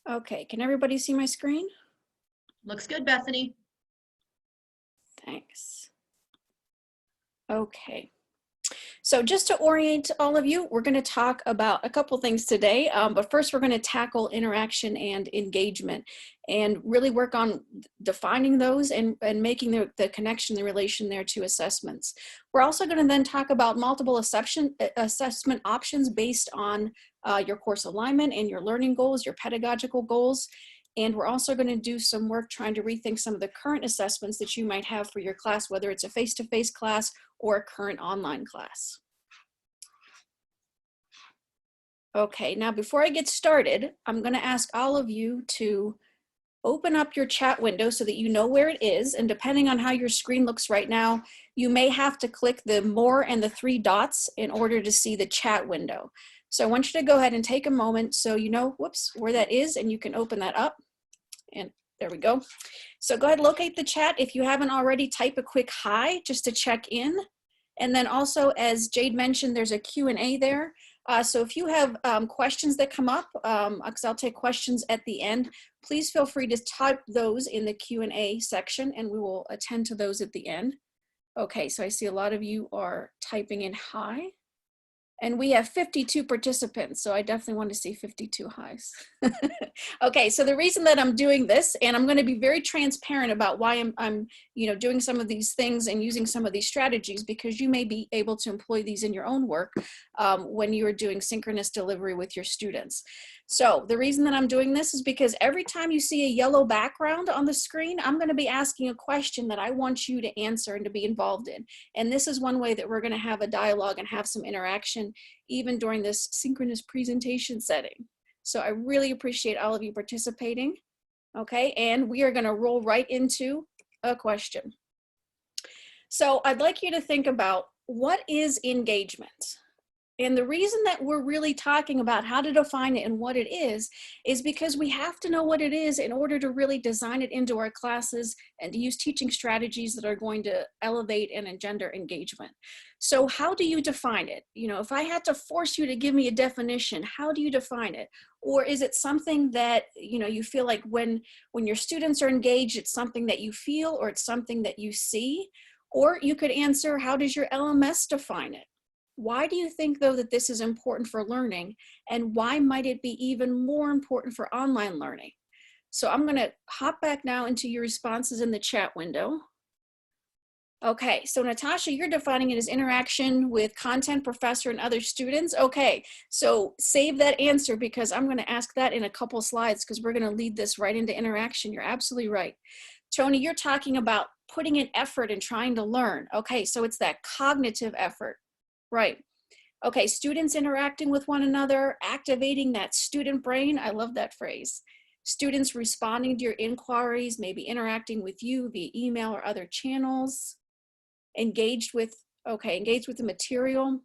Okay, can everybody see my screen? Looks good, Bethany. Thanks. Okay. So just to orient all of you, we're going to talk about a couple things today, but first we're going to tackle interaction and engagement and really work on defining those and making the connection, the relation there to assessments. We're also going to then talk about multiple assessment options based on your course alignment and your learning goals, your pedagogical goals. And we're also going to do some work trying to rethink some of the current assessments that you might have for your class, whether it's a face-to-face class or a current online class. Okay, now before I get started, I'm going to ask all of you to open up your chat window so that you know where it is. And depending on how your screen looks right now, you may have to click the more and the 3 dots in order to see the chat window. So I want you to go ahead and take a moment so you know, whoops, where that is, and you can open that up. And there we go. So go ahead, locate the chat. If you haven't already, type a quick hi just to check in. And then also, as Jade mentioned, there's a Q&A there. So if you have questions that come up, because I'll take questions at the end, please feel free to type those in the Q&A section and we will attend to those at the end. Okay, so I see a lot of you are typing in hi. And we have 52 participants, so I definitely want to see 52 highs. Okay, so the reason that I'm doing this, and I'm going to be very transparent about why I'm doing some of these things and using some of these strategies, because you may be able to employ these in your own work when you are doing synchronous delivery with your students. So the reason that I'm doing this is because every time you see a yellow background on the screen, I'm going to be asking a question that I want you to answer and to be involved in. And this is one way that we're going to have a dialogue and have some interaction even during this synchronous presentation setting. So I really appreciate all of you participating. Okay, and we are going to roll right into a question. So I'd like you to think about, what is engagement? And the reason that we're really talking about how to define it and what it is because we have to know what it is in order to really design it into our classes and to use teaching strategies that are going to elevate and engender engagement. So how do you define it? You know, if I had to force you to give me a definition, how do you define it? Or is it something that, you feel like when your students are engaged, it's something that you feel or it's something that you see? Or you could answer, how does your LMS define it? Why do you think, though, that this is important for learning, and why might it be even more important for online learning? So I'm going to hop back now into your responses in the chat window. Okay, so Natasha, you're defining it as interaction with content, professor, and other students. Okay, so save that answer because I'm going to ask that in a couple slides because we're going to lead this right into interaction. You're absolutely right. Tony, you're talking about putting in effort and trying to learn. Okay, so it's that cognitive effort. Right. Okay, students interacting with one another, activating that student brain. I love that phrase. Students responding to your inquiries, maybe interacting with you via email or other channels. Engaged with the material.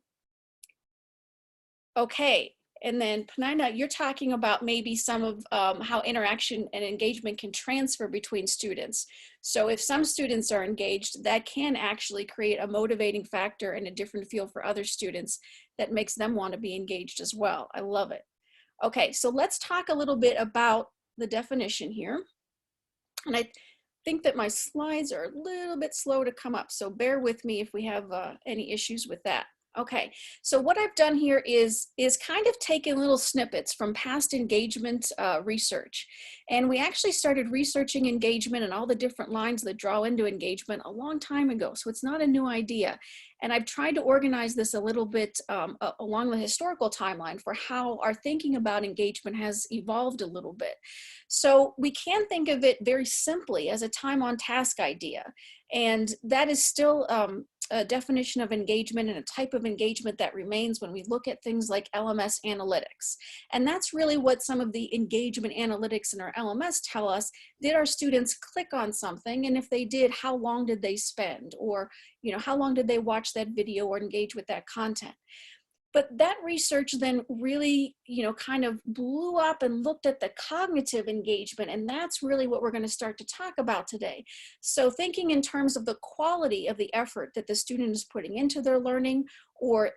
Okay, and then Panina, you're talking about maybe some of how interaction and engagement can transfer between students. So if some students are engaged, that can actually create a motivating factor and a different feel for other students that makes them want to be engaged as well. I love it. Okay, so let's talk a little bit about the definition here. And I think that my slides are a little bit slow to come up, so bear with me if we have any issues with that. Okay, so what I've done here is kind of taken little snippets from past engagement research. And we actually started researching engagement and all the different lines that draw into engagement a long time ago. So it's not a new idea. And I've tried to organize this a little bit along the historical timeline for how our thinking about engagement has evolved a little bit. So we can think of it very simply as a time on task idea. And that is still a definition of engagement and a type of engagement that remains when we look at things like LMS analytics. And that's really what some of the engagement analytics in our LMS tell us. Did our students click on something? And if they did, how long did they spend? Or, how long did they watch that video or engage with that content? But that research then really, kind of blew up and looked at the cognitive engagement, and that's really what we're going to start to talk about today. So thinking in terms of the quality of the effort that the student is putting into their learning, or,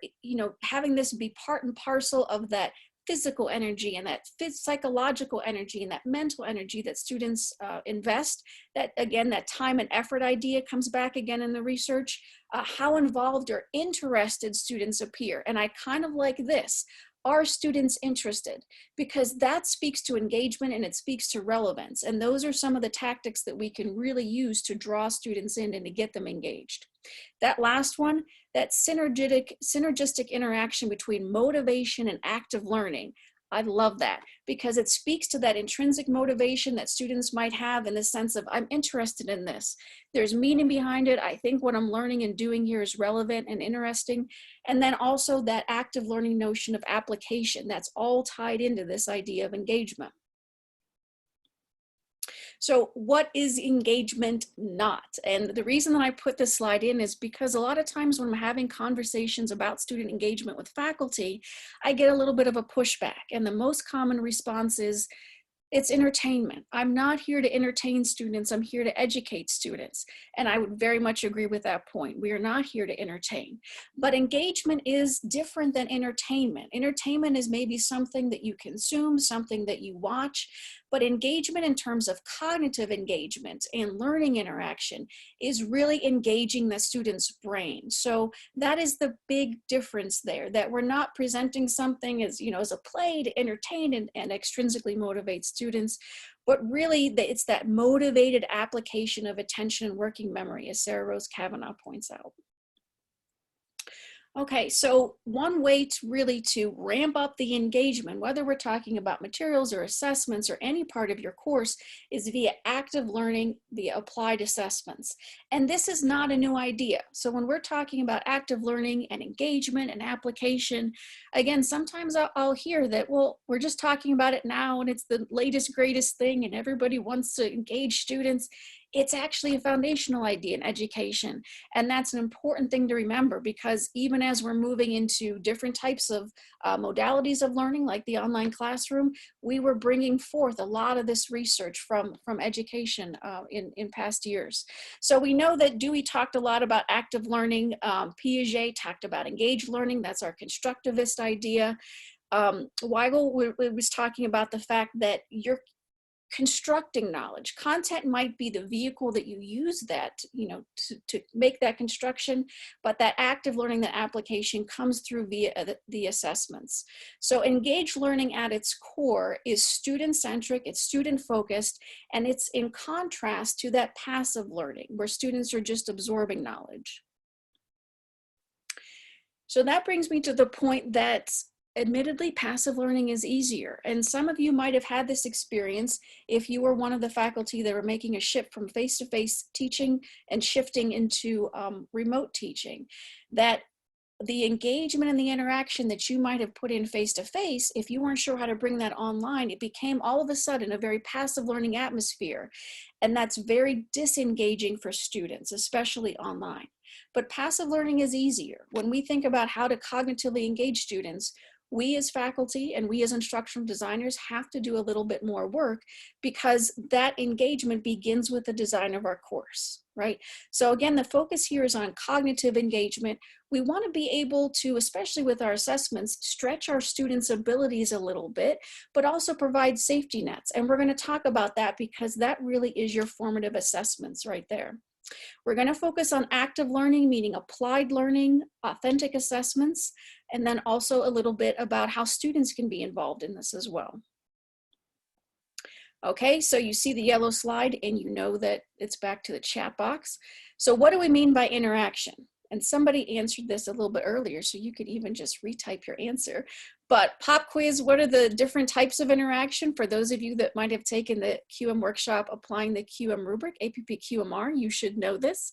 having this be part and parcel of that physical energy and that psychological energy and that mental energy that students invest. That again, that time and effort idea comes back again in the research. How involved or interested students appear. And I kind of like this. Are students interested? Because that speaks to engagement and it speaks to relevance. And those are some of the tactics that we can really use to draw students in and to get them engaged. That last one, that synergistic interaction between motivation and active learning. I love that because it speaks to that intrinsic motivation that students might have in the sense of, I'm interested in this. There's meaning behind it. I think what I'm learning and doing here is relevant and interesting. And then also that active learning notion of application. That's all tied into this idea of engagement. So what is engagement not? And the reason that I put this slide in is because a lot of times when I'm having conversations about student engagement with faculty, I get a little bit of a pushback. And the most common response is, it's entertainment. I'm not here to entertain students. I'm here to educate students. And I would very much agree with that point. We are not here to entertain. But engagement is different than entertainment. Entertainment is maybe something that you consume, something that you watch. But engagement in terms of cognitive engagement and learning interaction is really engaging the student's brain. So that is the big difference there, that we're not presenting something as, as a play to entertain and extrinsically motivate students, but really it's that motivated application of attention and working memory, as Sarah Rose Kavanaugh points out. Okay, so one way to ramp up the engagement, whether we're talking about materials or assessments or any part of your course, is via active learning, via applied assessments. And this is not a new idea. So when we're talking about active learning and engagement and application, again, sometimes I'll hear that, well, we're just talking about it now and it's the latest, greatest thing and everybody wants to engage students. It's actually a foundational idea in education. And that's an important thing to remember because even as we're moving into different types of modalities of learning, like the online classroom, we were bringing forth a lot of this research from education in past years. So we know that Dewey talked a lot about active learning. Piaget talked about engaged learning. That's our constructivist idea. Weigel was talking about the fact that you're constructing knowledge. Content might be the vehicle that you use that, to make that construction, but that active learning, that application comes through via the assessments. So engaged learning at its core is student-centric, it's student-focused, and it's in contrast to that passive learning where students are just absorbing knowledge. So that brings me to the point that admittedly, passive learning is easier. And some of you might have had this experience if you were one of the faculty that were making a shift from face-to-face teaching and shifting into remote teaching, that the engagement and the interaction that you might have put in face-to-face, if you weren't sure how to bring that online, it became all of a sudden a very passive learning atmosphere. And that's very disengaging for students, especially online. But passive learning is easier. When we think about how to cognitively engage students, we as faculty and we as instructional designers have to do a little bit more work because that engagement begins with the design of our course, right? So again, the focus here is on cognitive engagement. We want to be able to, especially with our assessments, stretch our students' abilities a little bit, but also provide safety nets. And we're going to talk about that because that really is your formative assessments right there. We're going to focus on active learning, meaning applied learning, authentic assessments, and then also a little bit about how students can be involved in this as well. Okay, so you see the yellow slide and you know that it's back to the chat box. So what do we mean by interaction? And somebody answered this a little bit earlier, so you could even just retype your answer. But pop quiz, what are the different types of interaction? For those of you that might have taken the QM workshop applying the QM rubric, APP QMR, you should know this.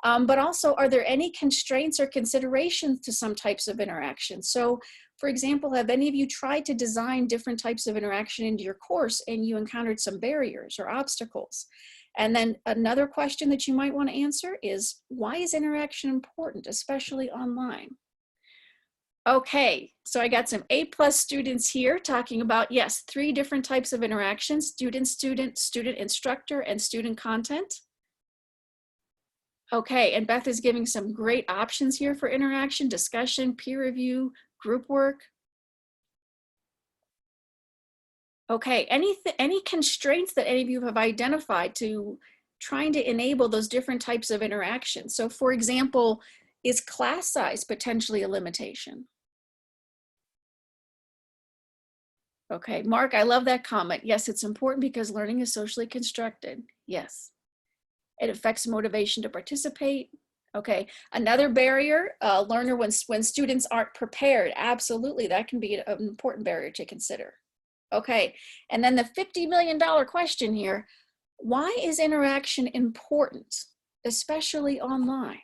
But also, are there any constraints or considerations to some types of interaction? So for example, have any of you tried to design different types of interaction into your course and you encountered some barriers or obstacles? And then another question that you might want to answer is, why is interaction important, especially online? Okay, so I got some A+ students here talking about, yes, 3 different types of interaction: student-student, student-instructor, and student content. Okay, and Beth is giving some great options here for interaction: discussion, peer review, group work. Okay, any constraints that any of you have identified to trying to enable those different types of interactions? So for example, is class size potentially a limitation? Okay, Mark, I love that comment. Yes, it's important because learning is socially constructed. Yes. It affects motivation to participate. Okay, another barrier, learner when students aren't prepared. Absolutely, that can be an important barrier to consider. Okay, and then the $50 million question here, why is interaction important, especially online?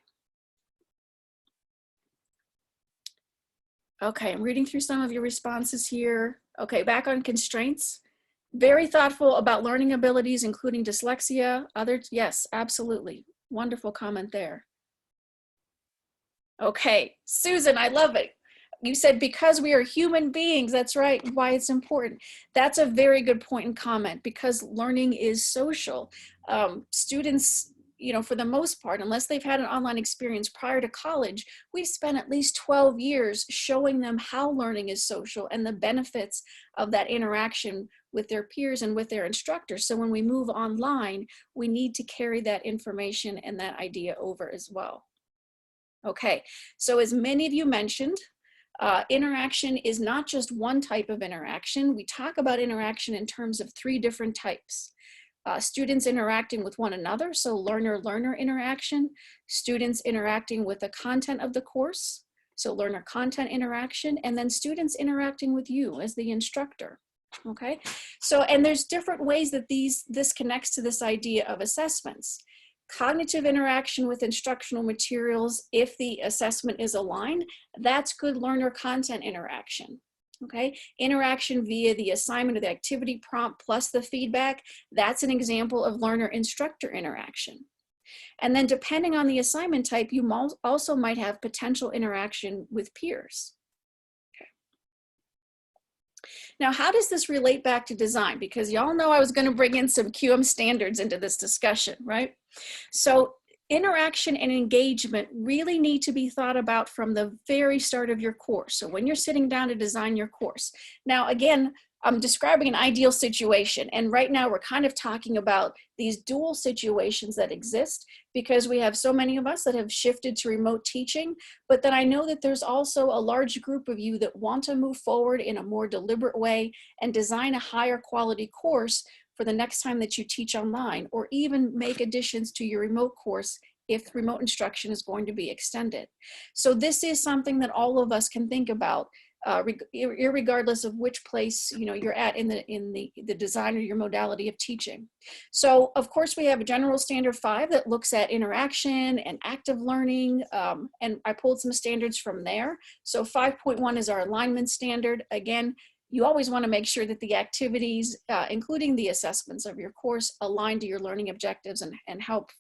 Okay, I'm reading through some of your responses here. Okay, back on constraints. Very thoughtful about learning abilities, including dyslexia. Others, yes, absolutely. Wonderful comment there. Okay, Susan, I love it. You said because we are human beings, that's right, why it's important. That's a very good point and comment because learning is social. Students, you know, for the most part, unless they've had an online experience prior to college, we've spent at least 12 years showing them how learning is social and the benefits of that interaction with their peers and with their instructors. So when we move online, we need to carry that information and that idea over as well. Okay, so as many of you mentioned, interaction is not just one type of interaction. We talk about interaction in terms of 3 different types. Students interacting with one another, so learner-learner interaction, students interacting with the content of the course, so learner-content interaction, and then students interacting with you as the instructor. Okay, so and there's different ways that this connects to this idea of assessments. Cognitive interaction with instructional materials, if the assessment is aligned, that's good learner content interaction. Okay, interaction via the assignment of the activity prompt plus the feedback, that's an example of learner-instructor interaction. And then depending on the assignment type, you also might have potential interaction with peers. Now, how does this relate back to design? Because y'all know I was going to bring in some QM standards into this discussion, right? So interaction and engagement really need to be thought about from the very start of your course. So when you're sitting down to design your course. Now, again, I'm describing an ideal situation. And right now we're kind of talking about these dual situations that exist because we have so many of us that have shifted to remote teaching. But then I know that there's also a large group of you that want to move forward in a more deliberate way and design a higher quality course for the next time that you teach online, or even make additions to your remote course if remote instruction is going to be extended. So this is something that all of us can think about, irregardless of which place you're at in the design or your modality of teaching. So of course we have a general standard 5 that looks at interaction and active learning, and I pulled some standards from there. So 5.1 is our alignment standard. Again, you always want to make sure that the activities, including the assessments of your course, align to your learning objectives and help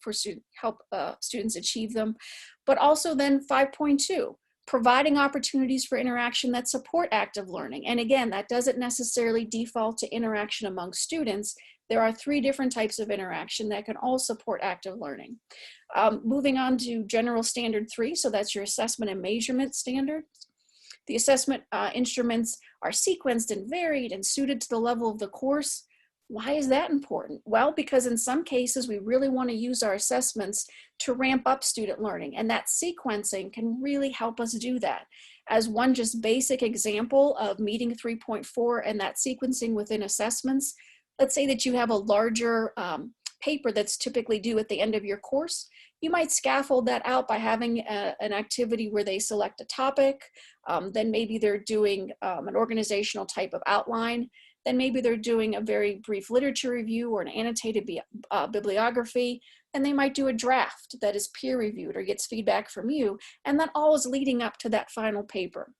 students achieve them. But also then 5.2, providing opportunities for interaction that support active learning. And again, that doesn't necessarily default to interaction among students. There are 3 different types of interaction that can all support active learning. Moving on to general standard 3, so that's your assessment and measurement standards. The assessment instruments are sequenced and varied and suited to the level of the course. Why is that important? Well, because in some cases, we really want to use our assessments to ramp up student learning, and that sequencing can really help us do that. As one just basic example of meeting 3.4 and that sequencing within assessments, let's say that you have a larger paper that's typically due at the end of your course. You might scaffold that out by having an activity where they select a topic, then maybe they're doing an organizational type of outline, then maybe they're doing a very brief literature review or an annotated bibliography, and they might do a draft that is peer reviewed or gets feedback from you, and that all is leading up to that final paper.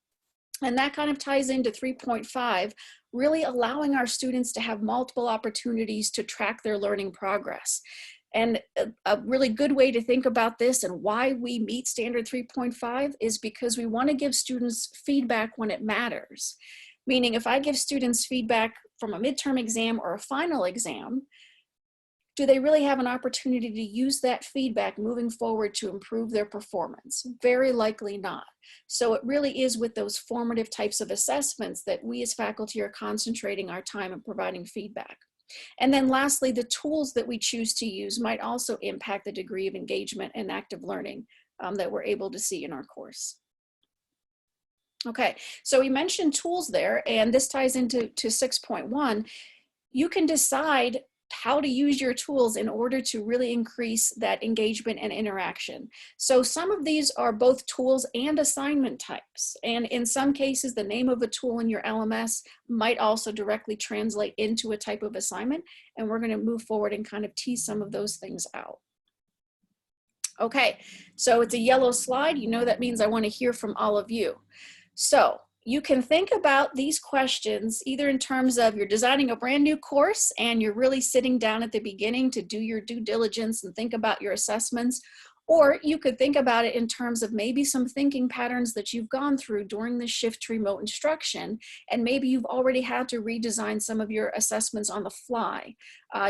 And that kind of ties into 3.5, really allowing our students to have multiple opportunities to track their learning progress. And a really good way to think about this and why we meet standard 3.5 is because we want to give students feedback when it matters. Meaning if I give students feedback from a midterm exam or a final exam, do they really have an opportunity to use that feedback moving forward to improve their performance? Very likely not. So it really is with those formative types of assessments that we as faculty are concentrating our time and providing feedback. And then lastly, the tools that we choose to use might also impact the degree of engagement and active learning that we're able to see in our course. Okay, so we mentioned tools there, and this ties into 6.1. You can decide how to use your tools in order to really increase that engagement and interaction. So some of these are both tools and assignment types. And in some cases, the name of a tool in your LMS might also directly translate into a type of assignment. And we're going to move forward and kind of tease some of those things out. Okay, so it's a yellow slide. You know that means I want to hear from all of you. So you can think about these questions either in terms of you're designing a brand new course and you're really sitting down at the beginning to do your due diligence and think about your assessments, or you could think about it in terms of maybe some thinking patterns that you've gone through during the shift to remote instruction, and maybe you've already had to redesign some of your assessments on the fly,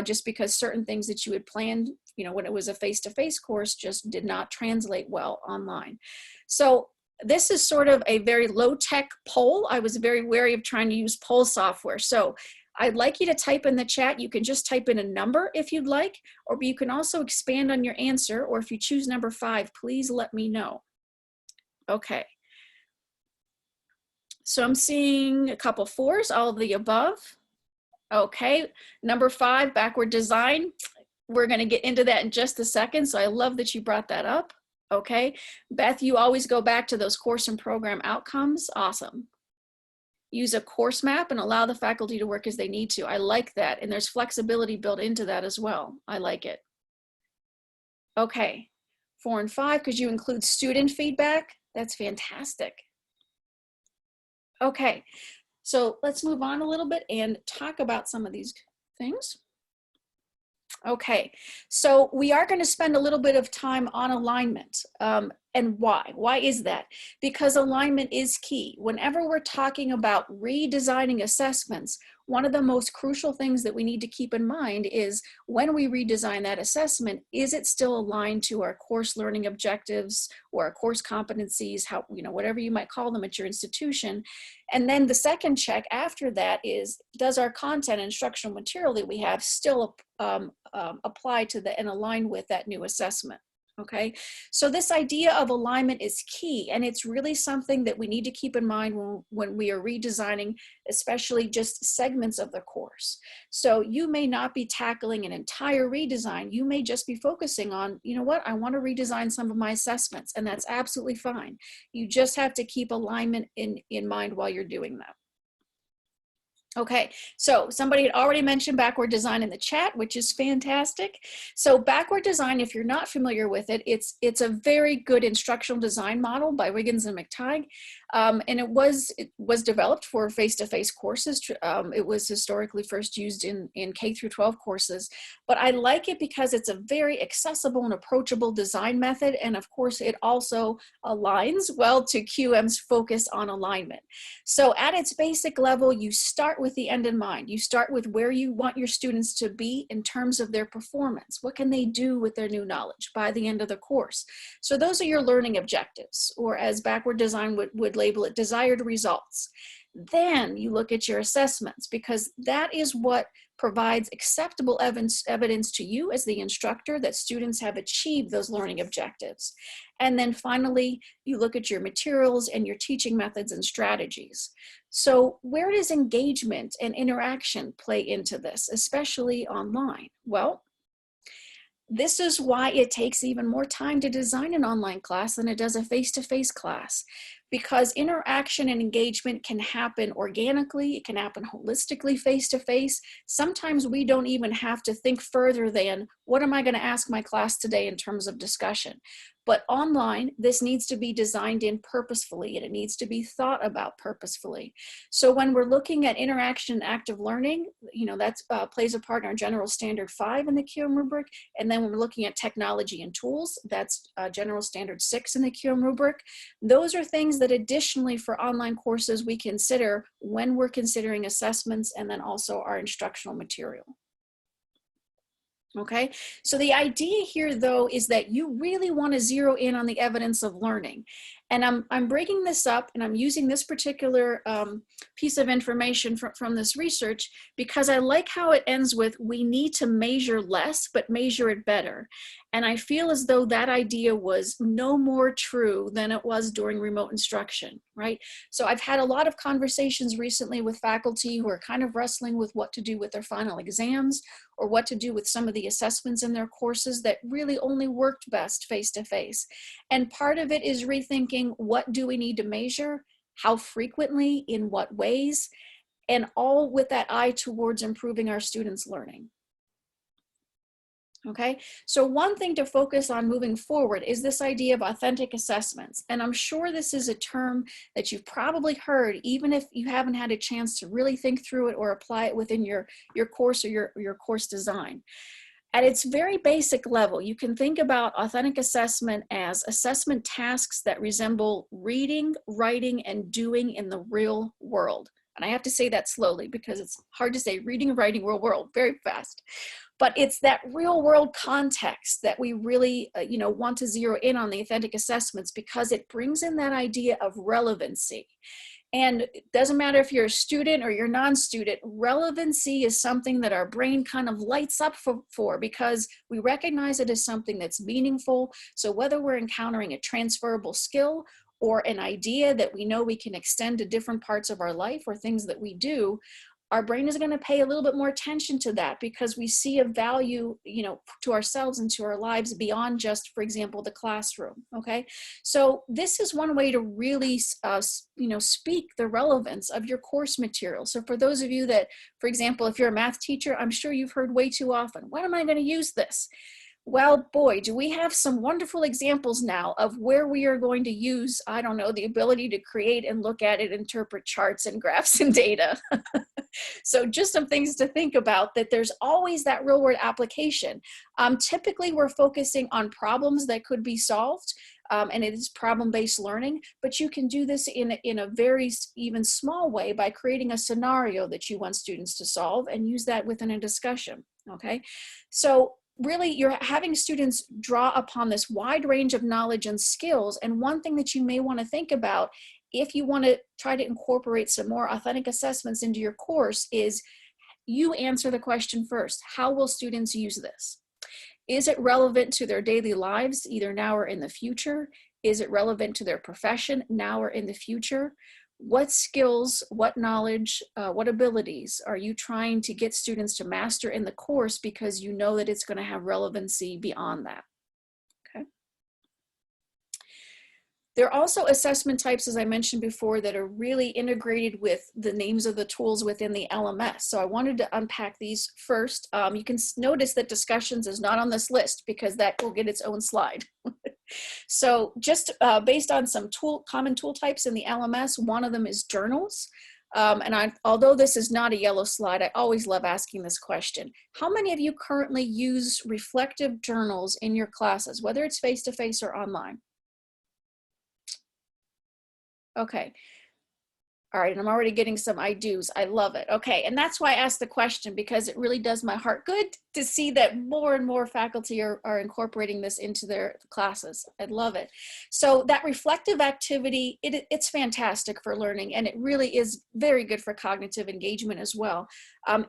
just because certain things that you had planned, when it was a face-to-face course just did not translate well online. So this is sort of a very low-tech poll. I was very wary of trying to use poll software. So I'd like you to type in the chat. You can just type in a number if you'd like, or you can also expand on your answer, or if you choose number 5, please let me know. Okay. So I'm seeing a couple 4s, all of the above. Okay, number 5, backward design. We're going to get into that in just a second, so I love that you brought that up. Okay, Beth, you always go back to those course and program outcomes. Awesome. Use a course map and allow the faculty to work as they need to. I like that, and there's flexibility built into that as well. I like it. Okay, 4 and 5, could you include student feedback? That's fantastic. Okay, so let's move on a little bit and talk about some of these things. Okay, so we are going to spend a little bit of time on alignment. And why? Why is that? Because alignment is key. Whenever we're talking about redesigning assessments, one of the most crucial things that we need to keep in mind is when we redesign that assessment, is it still aligned to our course learning objectives or our course competencies, whatever you might call them at your institution. And then the second check after that is, does our content and instructional material that we have still apply to and align with that new assessment? Okay, so this idea of alignment is key, and it's really something that we need to keep in mind when we are redesigning, especially just segments of the course. So you may not be tackling an entire redesign. You may just be focusing on, I want to redesign some of my assessments, and that's absolutely fine. You just have to keep alignment in mind while you're doing that. Okay, so somebody had already mentioned backward design in the chat, which is fantastic. So backward design, if you're not familiar with it, it's a very good instructional design model by Wiggins and McTighe. And it was developed for face-to-face courses. It was historically first used in K through 12 courses, but I like it because it's a very accessible and approachable design method. And of course, it also aligns well to QM's focus on alignment. So at its basic level, you start with the end in mind. You start with where you want your students to be in terms of their performance. What can they do with their new knowledge by the end of the course? So those are your learning objectives, or as backward design would label it, desired results. Then you look at your assessments, because that is what provides acceptable evidence to you as the instructor that students have achieved those learning objectives. And then finally, you look at your materials and your teaching methods and strategies. So where does engagement and interaction play into this, especially online? Well, this is why it takes even more time to design an online class than it does a face-to-face class, because interaction and engagement can happen organically, it can happen holistically face-to-face. Sometimes we don't even have to think further than, what am I going to ask my class today in terms of discussion? But online, this needs to be designed in purposefully, and it needs to be thought about purposefully. So when we're looking at interaction and active learning, that plays a part in our General Standard 5 in the QM rubric. And then when we're looking at technology and tools, that's General Standard 6 in the QM rubric. Those are things that additionally for online courses we consider when we're considering assessments and then also our instructional material. Okay, so the idea here, though, is that you really want to zero in on the evidence of learning. And I'm breaking this up, and I'm using this particular piece of information from this research because I like how it ends with, we need to measure less, but measure it better. And I feel as though that idea was no more true than it was during remote instruction, right? So I've had a lot of conversations recently with faculty who are kind of wrestling with what to do with their final exams, or what to do with some of the assessments in their courses that really only worked best face-to-face. And part of it is rethinking, what do we need to measure, how frequently, in what ways, and all with that eye towards improving our students' learning. Okay, so one thing to focus on moving forward is this idea of authentic assessments. And I'm sure this is a term that you've probably heard, even if you haven't had a chance to really think through it or apply it within your course or your course design. At its very basic level, you can think about authentic assessment as assessment tasks that resemble reading, writing, and doing in the real world. And I have to say that slowly because it's hard to say reading, writing, real world very fast. But it's that real world context that we really want to zero in on the authentic assessments, because it brings in that idea of relevancy. And it doesn't matter if you're a student or you're non-student, relevancy is something that our brain kind of lights up for because we recognize it as something that's meaningful. So whether we're encountering a transferable skill or an idea that we know we can extend to different parts of our life or things that we do, our brain is going to pay a little bit more attention to that because we see a value, to ourselves and to our lives beyond just, for example, the classroom. Okay, so this is one way to really, speak the relevance of your course material. So for those of you that, for example, if you're a math teacher, I'm sure you've heard way too often, when am I going to use this? Well, boy, do we have some wonderful examples now of where we are going to use, I don't know, the ability to create and look at it, interpret charts and graphs and data. So just some things to think about, that there's always that real world application. Typically, we're focusing on problems that could be solved, and it is problem-based learning, but you can do this in a very even small way by creating a scenario that you want students to solve and use that within a discussion, okay? So really, you're having students draw upon this wide range of knowledge and skills, and one thing that you may want to think about if you want to try to incorporate some more authentic assessments into your course is you answer the question first. How will students use this? Is it relevant to their daily lives, either now or in the future? Is it relevant to their profession now or in the future? What skills, what knowledge, what abilities are you trying to get students to master in the course because you know that it's going to have relevancy beyond that? Okay. There are also assessment types, as I mentioned before, that are really integrated with the names of the tools within the LMS. So I wanted to unpack these first. You can notice that discussions is not on this list because that will get its own slide. So just based on some common tool types in the LMS, one of them is journals. Although this is not a yellow slide, I always love asking this question. How many of you currently use reflective journals in your classes, whether it's face-to-face or online? Okay. All right, and I'm already getting some I do's. I love it. Okay, and that's why I asked the question, because it really does my heart good to see that more and more faculty are incorporating this into their classes. I love it. So that reflective activity, it's fantastic for learning, and it really is very good for cognitive engagement as well.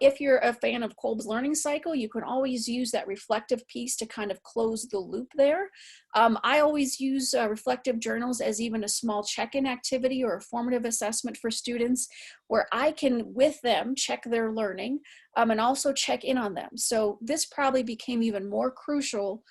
If you're a fan of Kolb's learning cycle, you can always use that reflective piece to kind of close the loop there. I always use reflective journals as even a small check-in activity or a formative assessment for students where I can, with them, check their learning and also check in on them. So this probably became even more crucial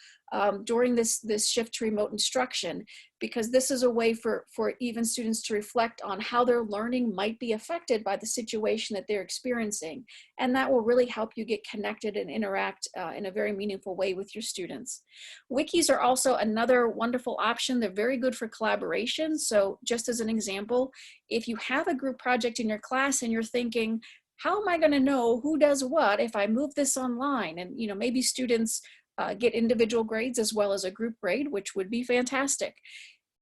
during this shift to remote instruction, because this is a way for even students to reflect on how their learning might be affected by the situation that they're experiencing. And that will really help you get connected and interact in a very meaningful way with your students. Wikis are also another wonderful option. They're very good for collaboration. So just as an example, if you have a group project in your class and you're thinking, how am I going to know who does what if I move this online? And maybe students get individual grades as well as a group grade, which would be fantastic.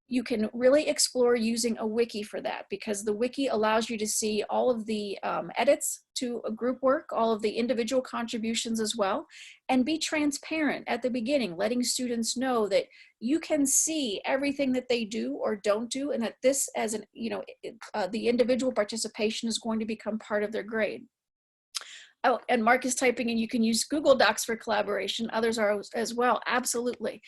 You can really explore using a wiki for that, because the wiki allows you to see all of the edits to a group work, all of the individual contributions as well, and be transparent at the beginning, letting students know that you can see everything that they do or don't do, and that this, as an, the individual participation is going to become part of their grade. Oh, and Mark is typing in, you can use Google Docs for collaboration. Others are as well, absolutely.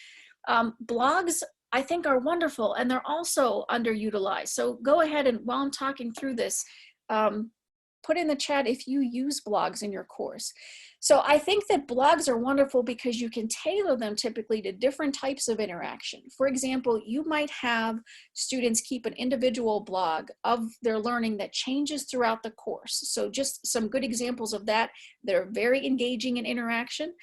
Blogs, I think, are wonderful, and they're also underutilized. So go ahead and, while I'm talking through this, put in the chat if you use blogs in your course. So I think that blogs are wonderful because you can tailor them typically to different types of interaction. For example, you might have students keep an individual blog of their learning that changes throughout the course. So just some good examples of that that are very engaging in interaction.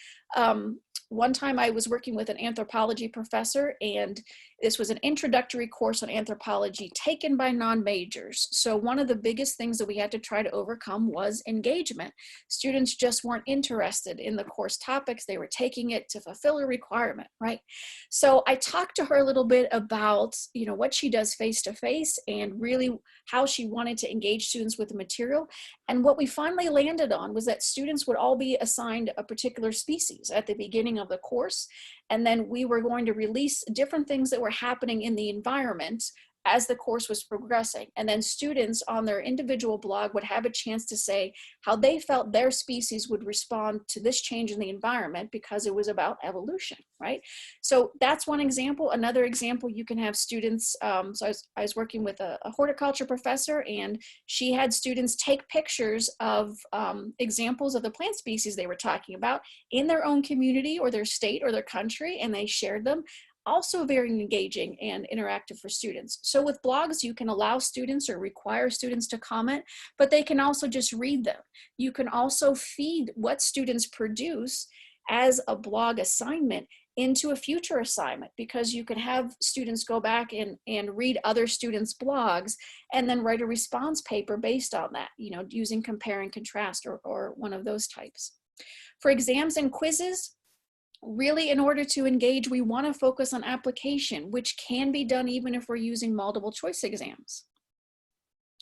One time I was working with an anthropology professor, and this was an introductory course on anthropology taken by non-majors. So one of the biggest things that we had to try to overcome was engagement. Students just weren't interested in the course topics. They were taking it to fulfill a requirement, right? So I talked to her a little bit about, what she does face-to-face and really how she wanted to engage students with the material. And what we finally landed on was that students would all be assigned a particular species at the beginning of the course. And then we were going to release different things that were happening in the environment as the course was progressing. And then students on their individual blog would have a chance to say how they felt their species would respond to this change in the environment, because it was about evolution, right? So that's one example. Another example, you can have students, so I was working with a horticulture professor, and she had students take pictures of examples of the plant species they were talking about in their own community or their state or their country, and they shared them. Also very engaging and interactive for students. So with blogs, you can allow students or require students to comment, but they can also just read them. You can also feed what students produce as a blog assignment into a future assignment, because you can have students go back and read other students' blogs and then write a response paper based on that, using compare and contrast or one of those types. For exams and quizzes, really, in order to engage, we want to focus on application, which can be done even if we're using multiple choice exams.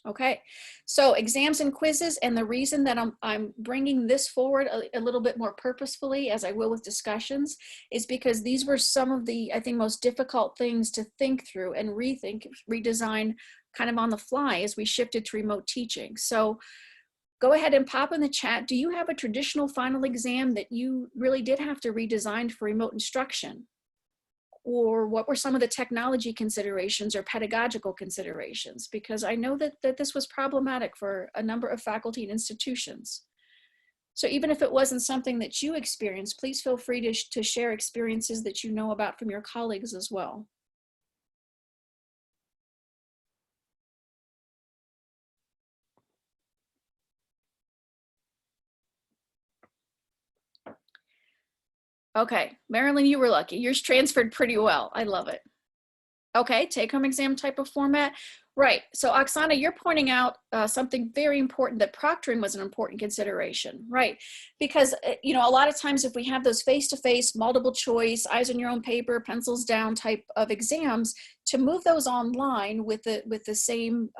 Okay, so exams and quizzes, and the reason that I'm bringing this forward a little bit more purposefully, as I will with discussions, is because these were some of the, I think, most difficult things to think through and redesign kind of on the fly as we shifted to remote teaching. So go ahead and pop in the chat. Do you have a traditional final exam that you really did have to redesign for remote instruction? Or what were some of the technology considerations or pedagogical considerations? Because I know that this was problematic for a number of faculty and institutions. So even if it wasn't something that you experienced, please feel free to share experiences that you know about from your colleagues as well. Okay, Marilyn, you were lucky. Yours transferred pretty well. I love it. Okay, take-home exam type of format. Right, so Oksana, you're pointing out something very important, that proctoring was an important consideration, right? Because, a lot of times if we have those face-to-face, multiple choice, eyes on your own paper, pencils down type of exams, to move those online with the same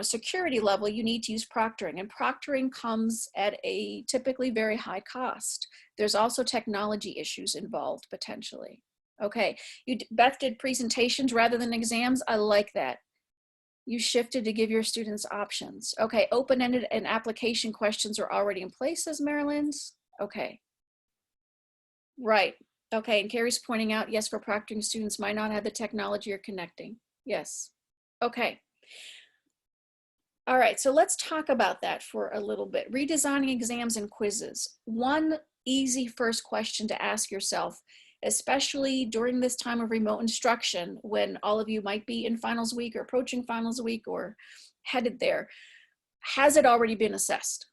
security level, you need to use proctoring, and proctoring comes at a typically very high cost. There's also technology issues involved potentially. Okay, Beth did presentations rather than exams. I like that. You shifted to give your students options. Okay, open-ended and application questions are already in place, says Maryland's. Okay. Right. Okay, and Carrie's pointing out, yes, for proctoring, students might not have the technology or connecting. Yes. Okay. All right, so let's talk about that for a little bit. Redesigning exams and quizzes. One easy first question to ask yourself, especially during this time of remote instruction, when all of you might be in finals week or approaching finals week or headed there, has it already been assessed?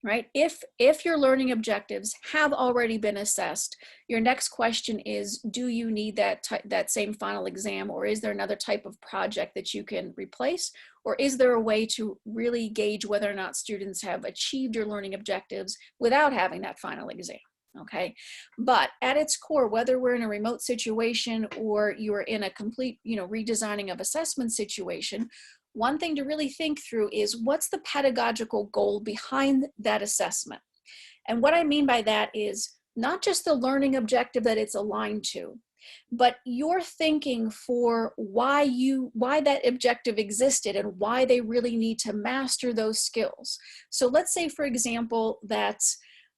Right? If your learning objectives have already been assessed, your next question is, do you need that same final exam, or is there another type of project that you can replace? Or is there a way to really gauge whether or not students have achieved your learning objectives without having that final exam? Okay, but at its core, whether we're in a remote situation or you're in a complete, redesigning of assessment situation, one thing to really think through is what's the pedagogical goal behind that assessment? And what I mean by that is not just the learning objective that it's aligned to, but your thinking for why that objective existed and why they really need to master those skills. So let's say, for example, that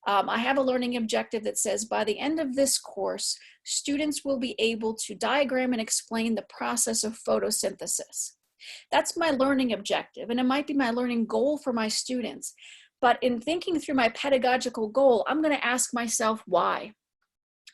I have a learning objective that says by the end of this course, students will be able to diagram and explain the process of photosynthesis. That's my learning objective, and it might be my learning goal for my students. But in thinking through my pedagogical goal, I'm going to ask myself why.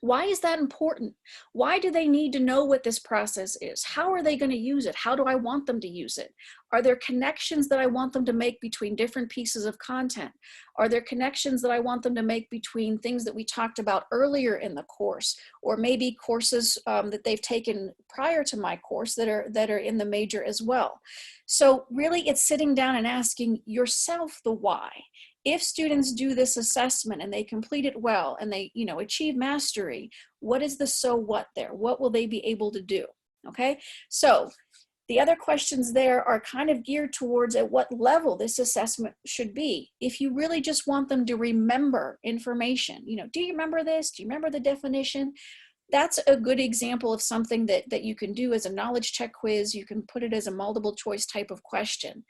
Why is that important? Why do they need to know what this process is? How are they going to use it? How do I want them to use it? Are there connections that I want them to make between different pieces of content? Are there connections that I want them to make between things that we talked about earlier in the course, or maybe courses that they've taken prior to my course that are in the major as well? So really, it's sitting down and asking yourself the why. If students do this assessment and they complete it well and they, achieve mastery, what is the so what there? What will they be able to do? Okay, so the other questions there are kind of geared towards at what level this assessment should be. If you really just want them to remember information, do you remember this? Do you remember the definition? That's a good example of something that you can do as a knowledge check quiz. You can put it as a multiple choice type of question.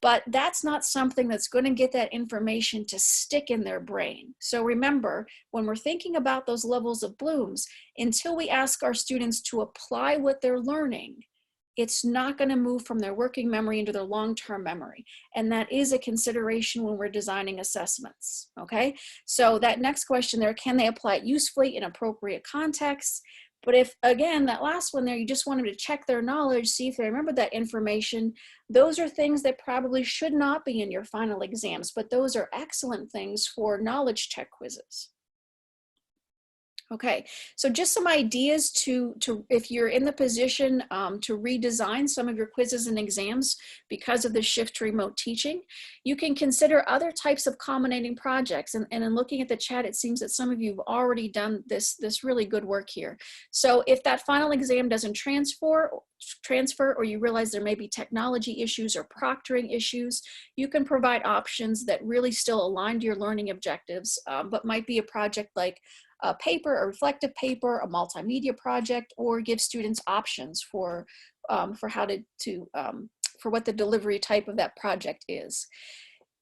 But that's not something that's going to get that information to stick in their brain. So remember, when we're thinking about those levels of blooms, until we ask our students to apply what they're learning, it's not going to move from their working memory into their long-term memory. And that is a consideration when we're designing assessments, okay? So that next question there, can they apply it usefully in appropriate contexts? But if, again, that last one there, you just want them to check their knowledge, see if they remember that information, those are things that probably should not be in your final exams, but those are excellent things for knowledge check quizzes. Okay, so just some ideas to if you're in the position to redesign some of your quizzes and exams because of the shift to remote teaching, you can consider other types of culminating projects. And in looking at the chat, it seems that some of you have already done this really good work here. So if that final exam doesn't transfer, or you realize there may be technology issues or proctoring issues, you can provide options that really still align to your learning objectives, but might be a project like a paper, a reflective paper, a multimedia project, or give students options for how for what the delivery type of that project is.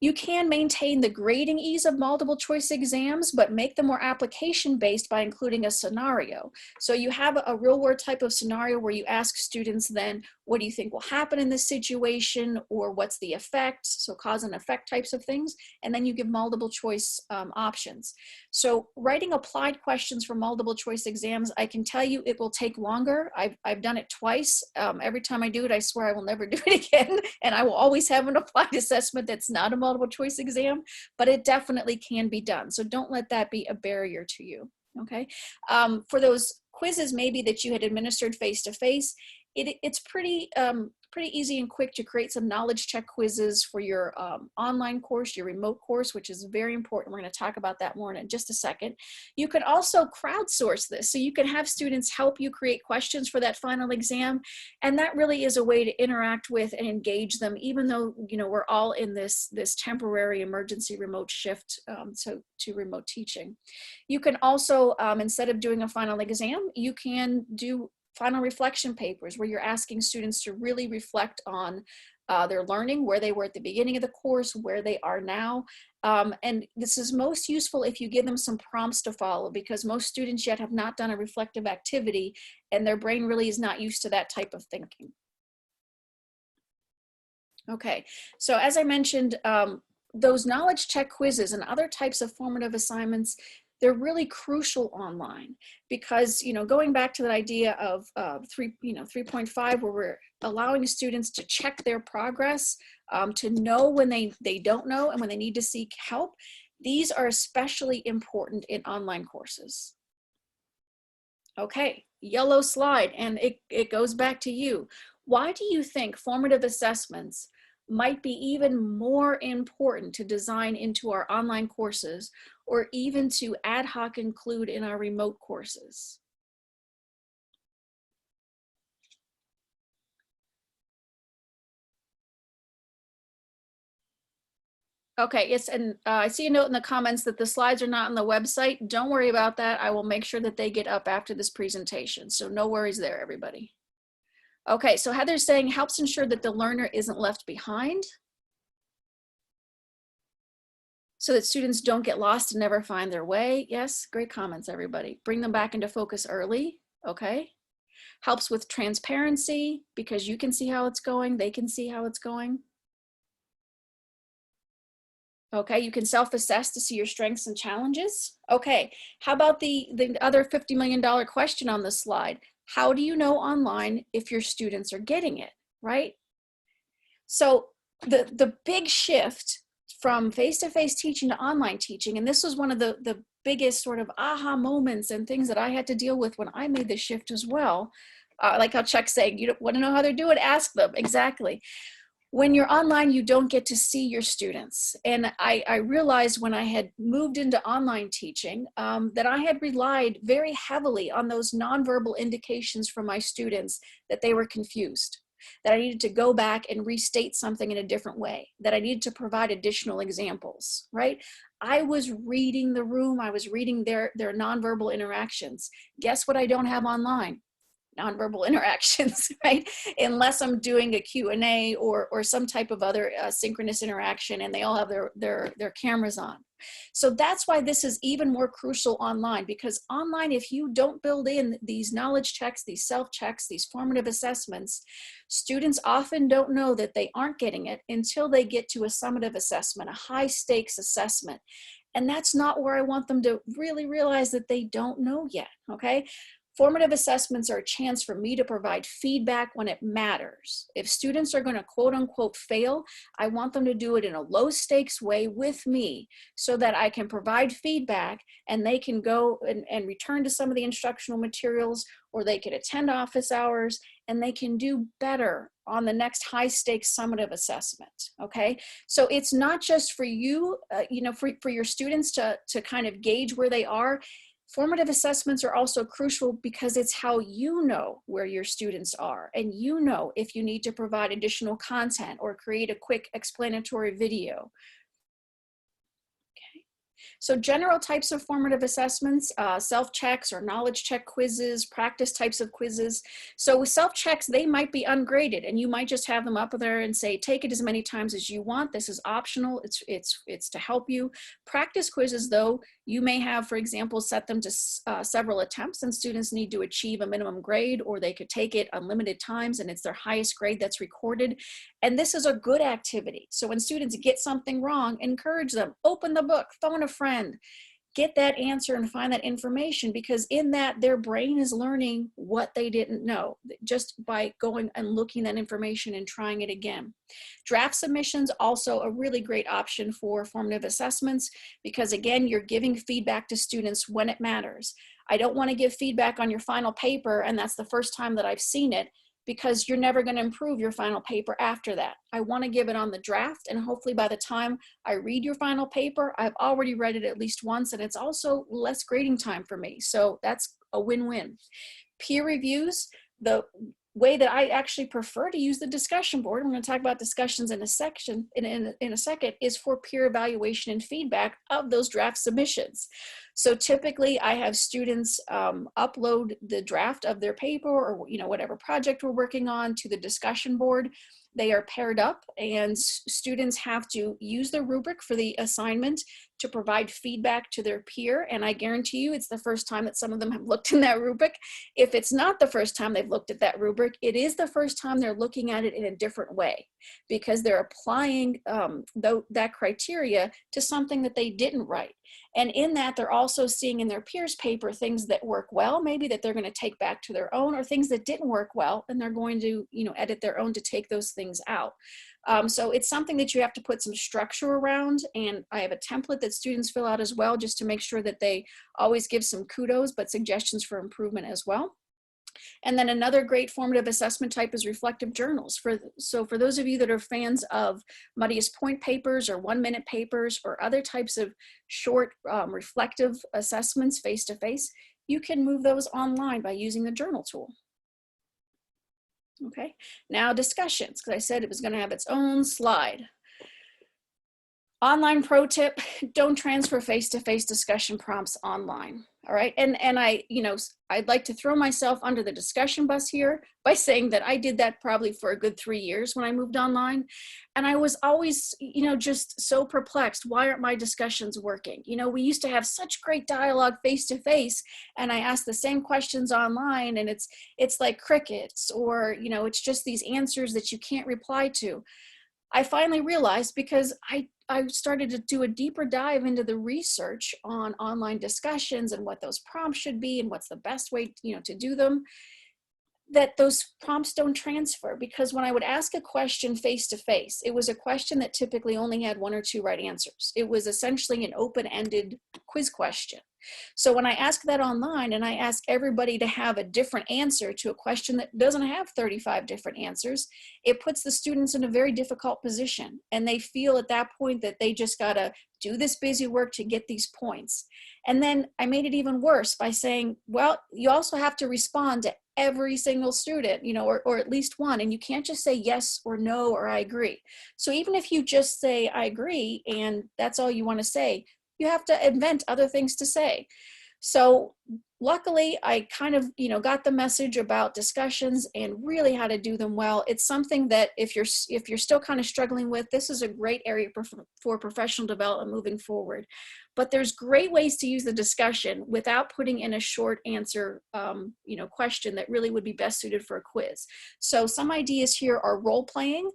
You can maintain the grading ease of multiple choice exams, but make them more application-based by including a scenario. So you have a real-world type of scenario where you ask students then, what do you think will happen in this situation, or what's the effect? So cause and effect types of things, and then you give multiple choice options. So writing applied questions for multiple choice exams, I can tell you it will take longer. I've done it twice. Every time I do it, I swear I will never do it again, and I will always have an applied assessment that's not a multiple choice exam, but it definitely can be done. So don't let that be a barrier to you, okay? For those quizzes maybe that you had administered face-to-face, it's pretty easy and quick to create some knowledge check quizzes for your online course, your remote course, which is very important. We're going to talk about that more in just a second. You can also crowdsource this. So you can have students help you create questions for that final exam. And that really is a way to interact with and engage them, even though, we're all in this temporary emergency remote shift to remote teaching. You can also, instead of doing a final exam, you can do final reflection papers where you're asking students to really reflect on their learning, where they were at the beginning of the course, where they are now. And this is most useful if you give them some prompts to follow, because most students yet have not done a reflective activity and their brain really is not used to that type of thinking. Okay, so as I mentioned, those knowledge check quizzes and other types of formative assignments, they're really crucial online because, going back to that idea of 3.5, where we're allowing students to check their progress, to know when they don't know and when they need to seek help, these are especially important in online courses. Okay, yellow slide, and it goes back to you. Why do you think formative assessments might be even more important to design into our online courses, or even to ad hoc include in our remote courses. Okay, yes, and I see a note in the comments that the slides are not on the website. Don't worry about that. I will make sure that they get up after this presentation. So no worries there, everybody. Okay, so Heather's saying helps ensure that the learner isn't left behind, so that students don't get lost and never find their way. Yes, great comments, everybody. Bring them back into focus early, okay? Helps with transparency because you can see how it's going, they can see how it's going. Okay, you can self-assess to see your strengths and challenges. Okay, how about the other $50 million question on the slide? How do you know online if your students are getting it, right? So the big shift from face-to-face teaching to online teaching, and this was one of the biggest sort of aha moments and things that I had to deal with when I made the shift as well. Like how Chuck's saying, you don't want to know how they're doing, ask them. Exactly. When you're online, you don't get to see your students. And I realized when I had moved into online teaching that I had relied very heavily on those nonverbal indications from my students that they were confused, that I needed to go back and restate something in a different way, that I needed to provide additional examples, right? I was reading the room, I was reading their nonverbal interactions. Guess what I don't have online? Nonverbal interactions, right? Unless I'm doing a Q&A or some type of other synchronous interaction and they all have their cameras on. So that's why this is even more crucial online, because online, if you don't build in these knowledge checks, these self-checks, these formative assessments, students often don't know that they aren't getting it until they get to a summative assessment, a high stakes assessment. And that's not where I want them to really realize that they don't know yet, okay? Formative assessments are a chance for me to provide feedback when it matters. If students are going to quote unquote fail, I want them to do it in a low stakes way with me so that I can provide feedback and they can go and return to some of the instructional materials, or they can attend office hours and they can do better on the next high stakes summative assessment, okay? So it's not just for you, for your students to kind of gauge where they are. Formative assessments are also crucial because it's how you know where your students are, and you know if you need to provide additional content or create a quick explanatory video. So general types of formative assessments, self-checks or knowledge check quizzes, practice types of quizzes. So with self-checks, they might be ungraded and you might just have them up there and say, take it as many times as you want. This is optional, it's to help you. Practice quizzes though, you may have, for example, set them to several attempts and students need to achieve a minimum grade, or they could take it unlimited times and it's their highest grade that's recorded. And this is a good activity. So when students get something wrong, encourage them, open the book, phone a friend, get that answer and find that information, because in that their brain is learning what they didn't know just by going and looking that information and trying it again. Draft submissions, also a really great option for formative assessments, because again, you're giving feedback to students when it matters. I don't want to give feedback on your final paper and that's the first time that I've seen it, because you're never going to improve your final paper after that. I want to give it on the draft, and hopefully by the time I read your final paper, I've already read it at least once, and it's also less grading time for me. So that's a win-win. Peer reviews, the way that I actually prefer to use the discussion board, I'm going to talk about discussions in a section in a second, is for peer evaluation and feedback of those draft submissions. So typically I have students upload the draft of their paper or whatever project we're working on to the discussion board. They are paired up and students have to use the rubric for the assignment to provide feedback to their peer. And I guarantee you it's the first time that some of them have looked in that rubric. If it's not the first time they've looked at that rubric, it is the first time they're looking at it in a different way, because they're applying that criteria to something that they didn't write. And in that, they're also seeing in their peers' paper things that work well, maybe that they're going to take back to their own, or things that didn't work well, and they're going to edit their own to take those things out. So it's something that you have to put some structure around, and I have a template that students fill out as well, just to make sure that they always give some kudos, but suggestions for improvement as well. And then another great formative assessment type is reflective journals. So for those of you that are fans of Muddiest Point papers or 1-minute papers or other types of short reflective assessments face-to-face, you can move those online by using the journal tool. Okay, now discussions, because I said it was going to have its own slide. Online pro tip, don't transfer face-to-face discussion prompts online. All right, and I'd like to throw myself under the discussion bus here by saying that I did that probably for a good 3 years when I moved online. And I was always, just so perplexed. Why aren't my discussions working? We used to have such great dialogue face-to-face, and I asked the same questions online, and it's like crickets, or, it's just these answers that you can't reply to. I finally realized, because I started to do a deeper dive into the research on online discussions and what those prompts should be and what's the best way, to do them, that those prompts don't transfer. Because when I would ask a question face to face, it was a question that typically only had 1 or 2 right answers. It was essentially an open-ended quiz question. So when I ask that online and I ask everybody to have a different answer to a question that doesn't have 35 different answers, it puts the students in a very difficult position. And they feel at that point that they just gotta do this busy work to get these points. And then I made it even worse by saying, well, you also have to respond to every single student, or at least one, and you can't just say yes or no or I agree. So even if you just say I agree and that's all you want to say, you have to invent other things to say. So luckily, I kind of, got the message about discussions and really how to do them well. It's something that if you're still kind of struggling with, this is a great area for professional development moving forward. But there's great ways to use the discussion without putting in a short answer, question that really would be best suited for a quiz. So some ideas here are role playing,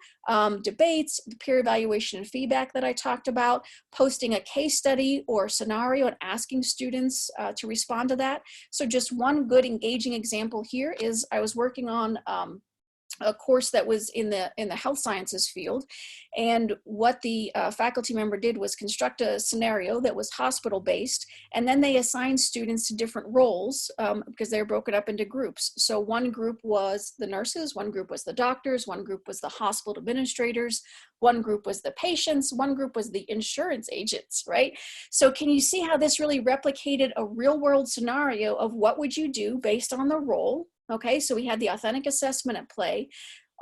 debates, peer evaluation and feedback that I talked about, posting a case study or scenario and asking students to respond to that. So just one good engaging example here is I was working on a course that was in the health sciences field, and what the faculty member did was construct a scenario that was hospital based, and then they assigned students to different roles because they were broken up into groups. So one group was the nurses, one group was the doctors, one group was the hospital administrators, one group was the patients, one group was the insurance agents, right? So can you see how this really replicated a real world scenario of what would you do based on the role? Okay, so we had the authentic assessment at play,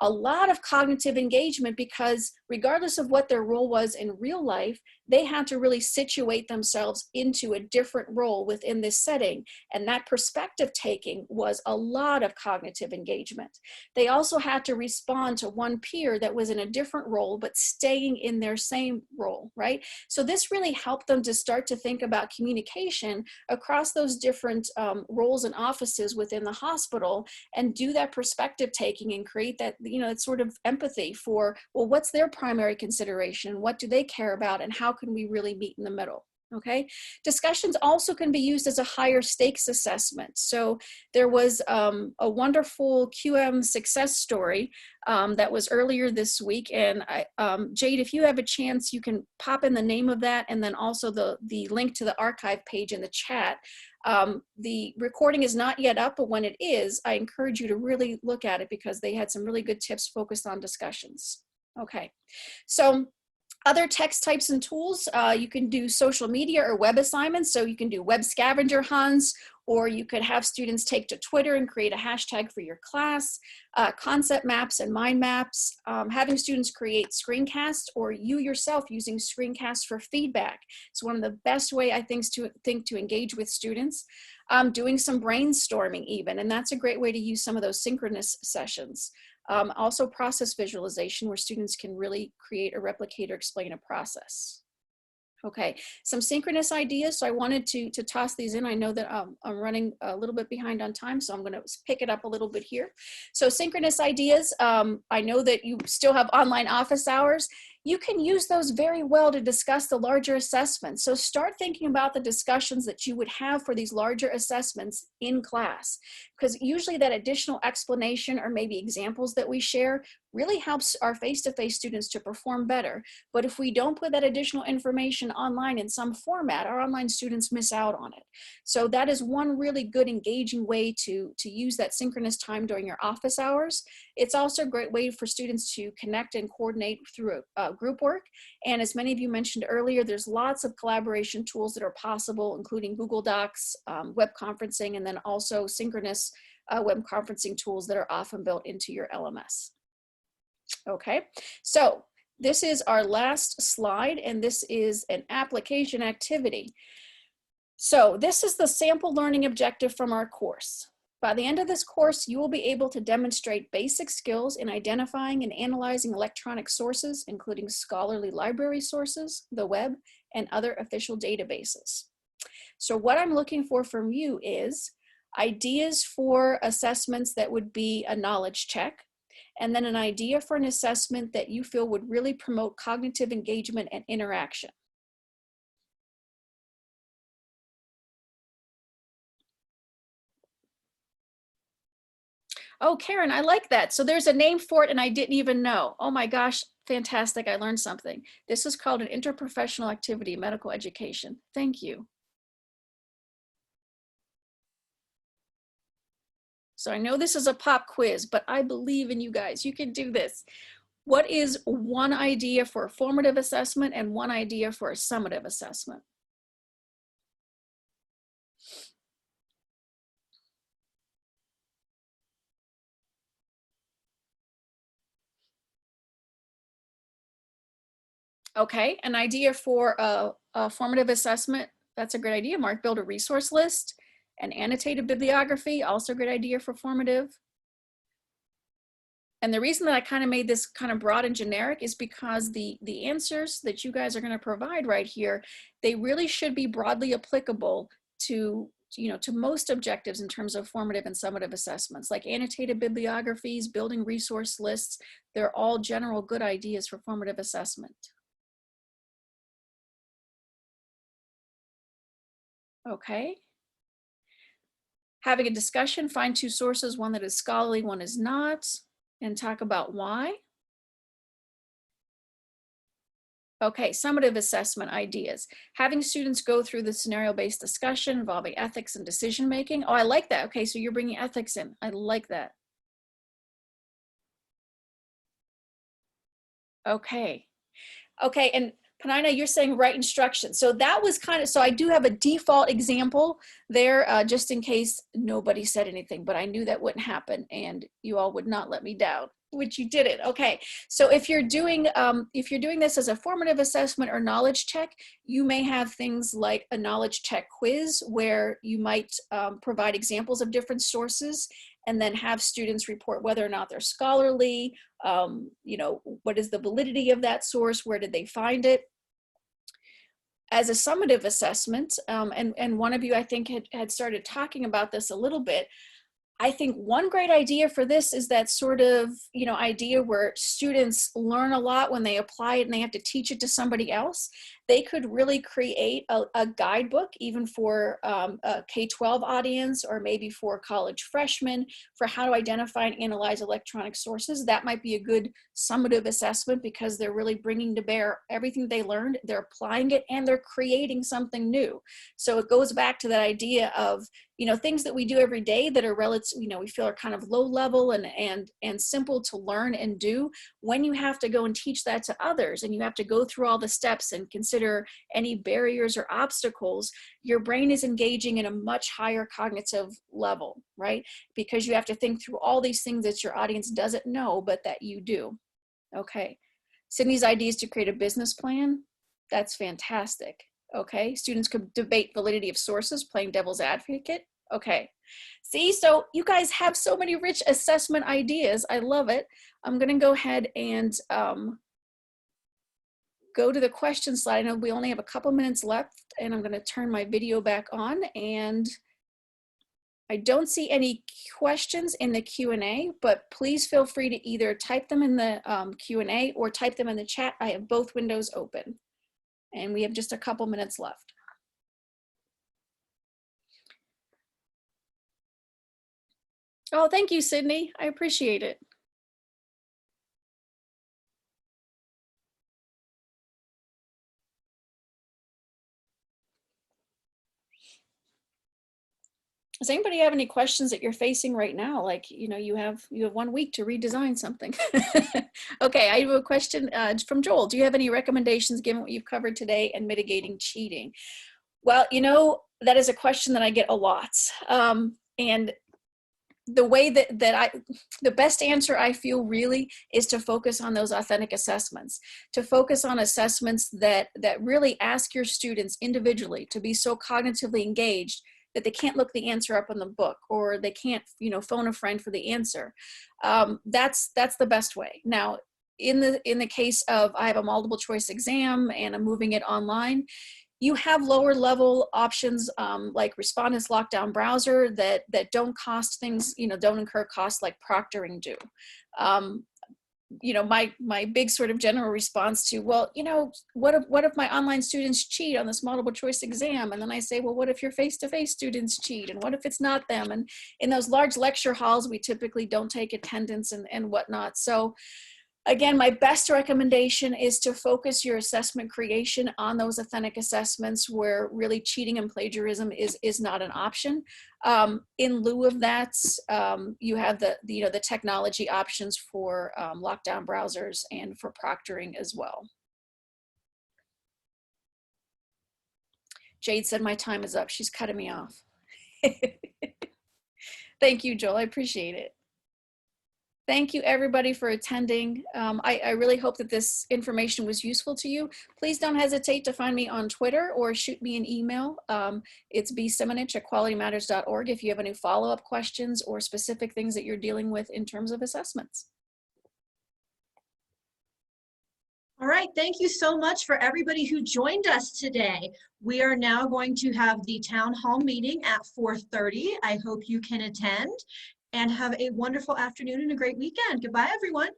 a lot of cognitive engagement, because regardless of what their role was in real life, they had to really situate themselves into a different role within this setting. And that perspective taking was a lot of cognitive engagement. They also had to respond to one peer that was in a different role, but staying in their same role, right? So this really helped them to start to think about communication across those different roles and offices within the hospital, and do that perspective taking and create that, that sort of empathy for, well, what's their primary consideration? What do they care about? And how can we really meet in the middle? Okay. Discussions also can be used as a higher stakes assessment. So there was a wonderful QM success story that was earlier this week. And Jade, if you have a chance, you can pop in the name of that, and then also the link to the archive page in the chat. The recording is not yet up, but when it is, I encourage you to really look at it, because they had some really good tips focused on discussions. Okay, so other text types and tools, you can do social media or web assignments. So you can do web scavenger hunts, or you could have students take to Twitter and create a hashtag for your class, concept maps and mind maps, having students create screencasts, or you yourself using screencasts for feedback. It's one of the best way, I think, to engage with students. Doing some brainstorming even, and that's a great way to use some of those synchronous sessions. Also process visualization, where students can really create or replicate or explain a process. Okay, some synchronous ideas. So I wanted to toss these in. I know that I'm running a little bit behind on time, so I'm going to pick it up a little bit here. So synchronous ideas. I know that you still have online office hours. you can use those very well to discuss the larger assessments. So start thinking about the discussions that you would have for these larger assessments in class, because usually that additional explanation or maybe examples that we share really helps our face-to-face students to perform better. But if we don't put that additional information online in some format, our online students miss out on it. So that is one really good engaging way to use that synchronous time during your office hours. It's also a great way for students to connect and coordinate through group work. And as many of you mentioned earlier, there's lots of collaboration tools that are possible, including Google Docs, web conferencing, and then also synchronous web conferencing tools that are often built into your LMS. Okay, so this is our last slide, and this is an application activity. So this is the sample learning objective from our course. By the end of this course, you will be able to demonstrate basic skills in identifying and analyzing electronic sources, including scholarly library sources, the web, and other official databases. So what I'm looking for from you is ideas for assessments that would be a knowledge check, and then an idea for an assessment that you feel would really promote cognitive engagement and interaction. Oh, Karen, I like that. So there's a name for it and I didn't even know. Oh my gosh, fantastic. I learned something. This is called an interprofessional activity, medical education. Thank you. So I know this is a pop quiz, but I believe in you guys. You can do this. What is one idea for a formative assessment and one idea for a summative assessment? Okay, an idea for a formative assessment. That's a great idea, Mark. Build a resource list, an annotated bibliography, also a great idea for formative. And the reason that I kind of made this kind of broad and generic is because the answers that you guys are going to provide right here, they really should be broadly applicable to, to most objectives in terms of formative and summative assessments, like annotated bibliographies, building resource lists. They're all general good ideas for formative assessment. Okay. Having a discussion, find two sources, one that is scholarly, one is not, and talk about why. Okay, summative assessment ideas. Having students go through the scenario-based discussion involving ethics and decision-making. Oh, I like that. Okay, so you're bringing ethics in. I like that. Okay. Okay, and Panina, you're saying write instructions. So that was kind of, so I do have a default example there, just in case nobody said anything, but I knew that wouldn't happen and you all would not let me down, which you didn't. Okay, so if you're doing this as a formative assessment or knowledge check, you may have things like a knowledge check quiz where you might provide examples of different sources and then have students report whether or not they're scholarly, what is the validity of that source, where did they find it. As a summative assessment, and one of you I think had started talking about this a little bit, I think one great idea for this is that sort of, idea where students learn a lot when they apply it and they have to teach it to somebody else. They could really create a guidebook, even for a K-12 audience, or maybe for college freshmen, for how to identify and analyze electronic sources. That might be a good summative assessment because they're really bringing to bear everything they learned, they're applying it, and they're creating something new. So it goes back to that idea of, things that we do every day that are relative, we feel are kind of low level and simple to learn and do. When you have to go and teach that to others and you have to go through all the steps and consider any barriers or obstacles, your brain is engaging in a much higher cognitive level, right? Because you have to think through all these things that your audience doesn't know, but that you do. Okay. Sydney's idea is to create a business plan. That's fantastic. Okay. Students could debate validity of sources, playing devil's advocate. Okay. See, so you guys have so many rich assessment ideas. I love it. I'm going to go ahead and go to the question slide. I know we only have a couple minutes left, and I'm going to turn my video back on, and I don't see any questions in the Q&A, but please feel free to either type them in the Q&A or type them in the chat. I have both windows open, and we have just a couple minutes left. Oh, thank you, Sydney. I appreciate it. Does anybody have any questions that you're facing right now? Like, you know, you have 1 week to redesign something. Okay, I have a question from Joel. Do you have any recommendations given what you've covered today and mitigating cheating? Well, you know, that is a question that I get a lot. And the way the best answer I feel really is to focus on those authentic assessments, to focus on assessments that really ask your students individually to be so cognitively engaged that they can't look the answer up in the book, or they can't, you know, phone a friend for the answer. That's the best way. Now, in the case of I have a multiple choice exam and I'm moving it online, you have lower level options like Respondent's Lockdown Browser that don't cost things, you know, don't incur costs like proctoring do. You know, my big sort of general response to, well, you know, what if my online students cheat on this multiple choice exam? And then I say, well, what if your face-to-face students cheat? And what if it's not them? And in those large lecture halls, we typically don't take attendance and whatnot. So again, my best recommendation is to focus your assessment creation on those authentic assessments where really cheating and plagiarism is not an option. In lieu of that, you have the technology options for lockdown browsers and for proctoring as well. Jade said my time is up. She's cutting me off. Thank you, Joel. I appreciate it. Thank you, everybody, for attending. I really hope that this information was useful to you. Please don't hesitate to find me on Twitter or shoot me an email. It's bsimunich@qualitymatters.org if you have any follow-up questions or specific things that you're dealing with in terms of assessments. All right, thank you so much for everybody who joined us today. We are now going to have the town hall meeting at 4:30. I hope you can attend. And have a wonderful afternoon and a great weekend. Goodbye, everyone.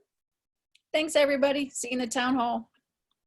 Thanks, everybody. See you in the town hall.